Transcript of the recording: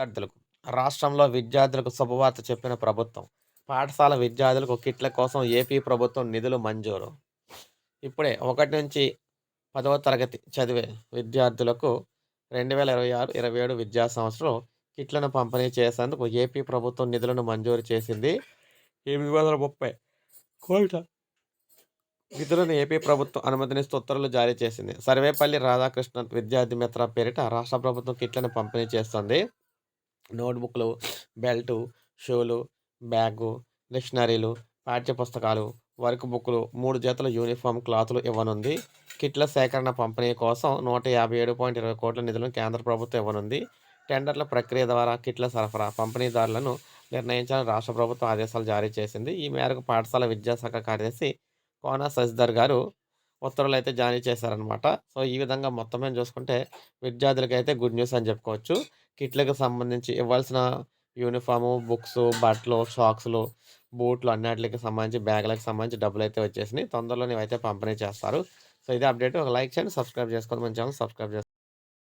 విద్యార్థులకు రాష్ట్రంలో విద్యార్థులకు శుభవార్త చెప్పిన ప్రభుత్వం. పాఠశాల విద్యార్థులకు కిట్ల కోసం ఏపీ ప్రభుత్వం నిధులు మంజూరు. ఇప్పుడే 1-10వ తరగతి చదివే విద్యార్థులకు 2026-27 విద్యా సంవత్సరంలో కిట్లను పంపిణీ చేసేందుకు ఏపీ ప్రభుత్వం నిధులను మంజూరు చేసింది. 830 కోట్ల నిధులను ఏపీ ప్రభుత్వం అనుమతినిస్తూ ఉత్తర్వులు జారీ చేసింది. సర్వేపల్లి రాధాకృష్ణన్ విద్యార్థి మిత్ర పేరిట రాష్ట్ర ప్రభుత్వం కిట్లను పంపిణీ చేస్తుంది. నోట్‌బుక్‌లు, బెల్టు, షూలు, బ్యాగు, డిక్షనరీలు, పాఠ్య పుస్తకాలు, వర్క్ బుక్‌లు, 3 జతల యూనిఫామ్ క్లాతులు ఇవ్వనుంది. కిట్ల సేకరణ పంపిణీ కోసం 157.20 కోట్ల నిధులను కేంద్ర ప్రభుత్వం ఇవ్వనుంది. టెండర్ల ప్రక్రియ ద్వారా కిట్ల సరఫరా, పంపిణీదారులను నిర్ణయించాలని రాష్ట్ర ప్రభుత్వం ఆదేశాలు జారీ చేసింది. ఈ మేరకు పాఠశాల విద్యాశాఖ కార్యదర్శి కోన శశిధర్ గారు ఉత్తర్వులైతే జారీ చేశారనమాట. సో, ఈ విధంగా మొత్తం మీద చూసుకుంటే విద్యార్థులకైతే గుడ్ న్యూస్ అని చెప్పుకోవచ్చు. కిట్‌లకు సంబంధించి ఇవ్వాల్సిన యూనిఫాము, బుక్సు, బట్టలు, సాక్సులు, బూట్లు అన్నిట్లికి సంబంధించి బ్యాగులకు సంబంధించి డబ్బులైతే వచ్చేసినాయి. తొందరలోనే ఇవైతే పంపిణీ చేస్తారు. సో, ఇదే అప్డేట్. ఒక లైక్ చేయండి, సబ్స్క్రైబ్ చేసుకోండి. మన ఛానల్ సబ్స్క్రైబ్ చేసుకోండి.